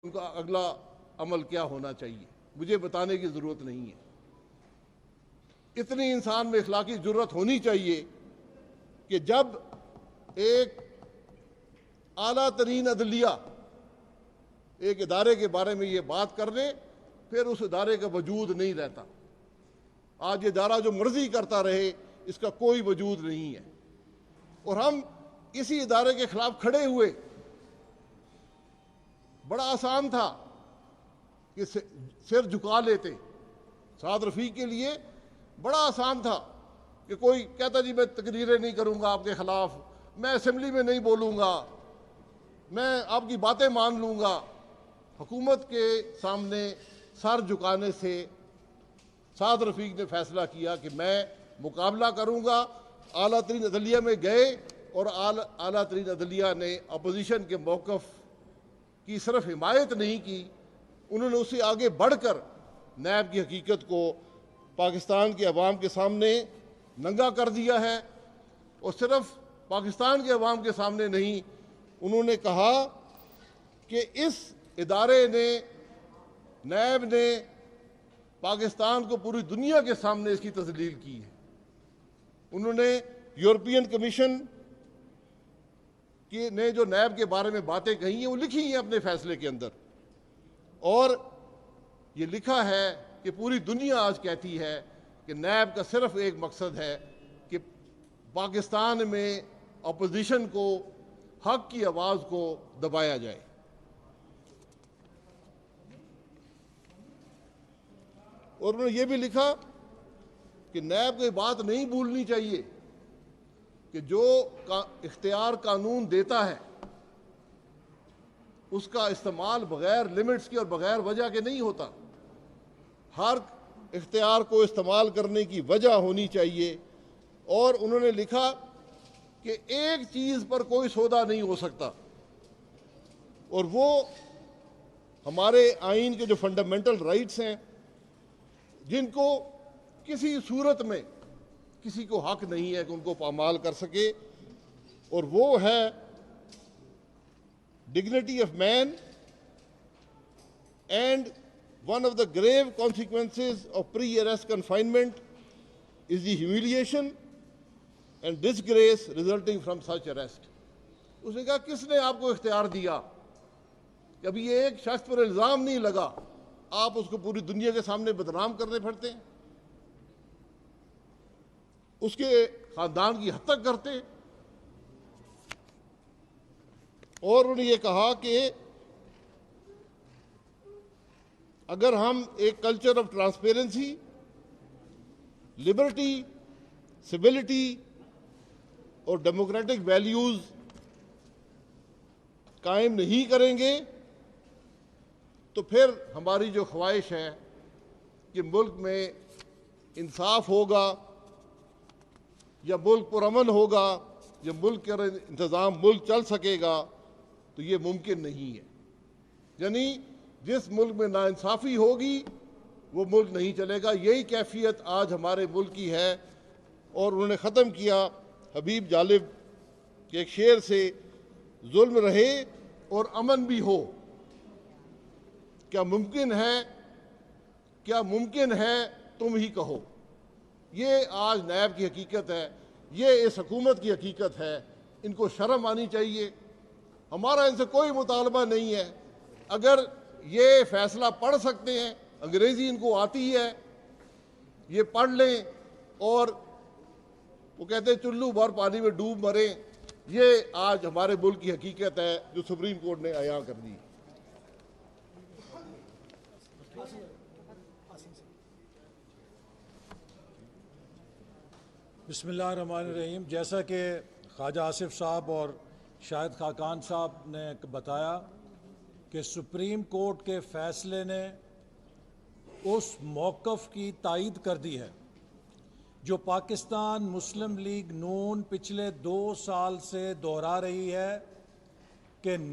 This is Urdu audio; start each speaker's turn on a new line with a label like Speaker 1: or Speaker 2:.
Speaker 1: ان کا اگلا عمل کیا ہونا چاہیے مجھے بتانے کی ضرورت نہیں ہے۔ اتنی انسان میں اخلاقی جرات ہونی چاہیے کہ جب ایک اعلیٰ ترین عدلیہ ایک ادارے کے بارے میں یہ بات کر لے پھر اس ادارے کا وجود نہیں رہتا۔ آج یہ ادارہ جو مرضی کرتا رہے اس کا کوئی وجود نہیں ہے، اور ہم اسی ادارے کے خلاف کھڑے ہوئے۔ بڑا آسان تھا کہ سر جھکا لیتے۔ سعد رفیق کے لیے بڑا آسان تھا کہ کوئی کہتا جی میں تقریریں نہیں کروں گا آپ کے خلاف، میں اسمبلی میں نہیں بولوں گا، میں آپ کی باتیں مان لوں گا۔ حکومت کے سامنے سر جھکانے سے سعد رفیق نے فیصلہ کیا کہ میں مقابلہ کروں گا۔ اعلیٰ ترین عدلیہ میں گئے اور اعلیٰ ترین عدلیہ نے اپوزیشن کے موقف کی صرف حمایت نہیں کی، انہوں نے اس سے آگے بڑھ کر نیب کی حقیقت کو پاکستان کے عوام کے سامنے ننگا کر دیا ہے۔ اور صرف پاکستان کے عوام کے سامنے نہیں، انہوں نے کہا کہ اس ادارے نے، نیب نے پاکستان کو پوری دنیا کے سامنے اس کی تذلیل کی ہے۔ انہوں نے یورپین کمیشن نے جو نیب کے بارے میں باتیں کہی ہیں وہ لکھی ہیں اپنے فیصلے کے اندر، اور یہ لکھا ہے کہ پوری دنیا آج کہتی ہے کہ نیب کا صرف ایک مقصد ہے کہ پاکستان میں اپوزیشن کو، حق کی آواز کو دبایا جائے۔ اور انہوں نے یہ بھی لکھا کہ نیب کو یہ بات نہیں بھولنی چاہیے کہ جو اختیار قانون دیتا ہے اس کا استعمال بغیر لمٹس کے اور بغیر وجہ کے نہیں ہوتا۔ ہر اختیار کو استعمال کرنے کی وجہ ہونی چاہیے۔ اور انہوں نے لکھا کہ ایک چیز پر کوئی سودا نہیں ہو سکتا، اور وہ ہمارے آئین کے جو فنڈامنٹل رائٹس ہیں جن کو کسی صورت میں کسی کو حق نہیں ہے کہ ان کو پامال کر سکے، اور وہ ہے dignity of man, and one of the grave consequences of pre arrest confinement is the humiliation and disgrace resulting from such arrest. اس نے کہا کس نے آپ کو اختیار دیا کہ ابھی یہ ایک شخص پر الزام نہیں لگا آپ اس کو پوری دنیا کے سامنے بدنام کرنے پھرتے ہیں، اس کے خاندان کی حد تک کرتے ہیں۔ اور انہوں نے یہ کہا کہ اگر ہم ایک کلچر آف ٹرانسپیرنسی، لبرٹی، سیویلٹی اور ڈیموکریٹک ویلیوز قائم نہیں کریں گے تو پھر ہماری جو خواہش ہے کہ ملک میں انصاف ہوگا یا ملک پرامن ہوگا یا ملک کا انتظام ملک چل سکے گا، تو یہ ممکن نہیں ہے۔ یعنی جس ملک میں ناانصافی ہوگی وہ ملک نہیں چلے گا۔ یہی کیفیت آج ہمارے ملک کی ہے۔ اور انہوں نے ختم کیا حبیب جالب کے ایک شعر سے، ظلم رہے اور امن بھی ہو، کیا ممکن ہے، کیا ممکن ہے تم ہی کہو۔ یہ آج نیب کی حقیقت ہے، یہ اس حکومت کی حقیقت ہے۔ ان کو شرم آنی چاہیے۔ ہمارا ان سے کوئی مطالبہ نہیں ہے، اگر یہ فیصلہ پڑھ سکتے ہیں، انگریزی ان کو آتی ہے، یہ پڑھ لیں، اور وہ کہتے ہیں چلو بھر پانی میں ڈوب مریں۔ یہ آج ہمارے ملک کی حقیقت ہے جو سپریم کورٹ نے عیاں کر دی۔
Speaker 2: بسم اللہ الرحمن الرحیم۔ جیسا کہ خواجہ آصف صاحب اور شاہد خاقان صاحب نے بتایا کہ سپریم کورٹ کے فیصلے نے اس موقف کی تائید کر دی ہے جو پاکستان مسلم لیگ نون پچھلے 2 سال سے دہرا رہی ہے کہ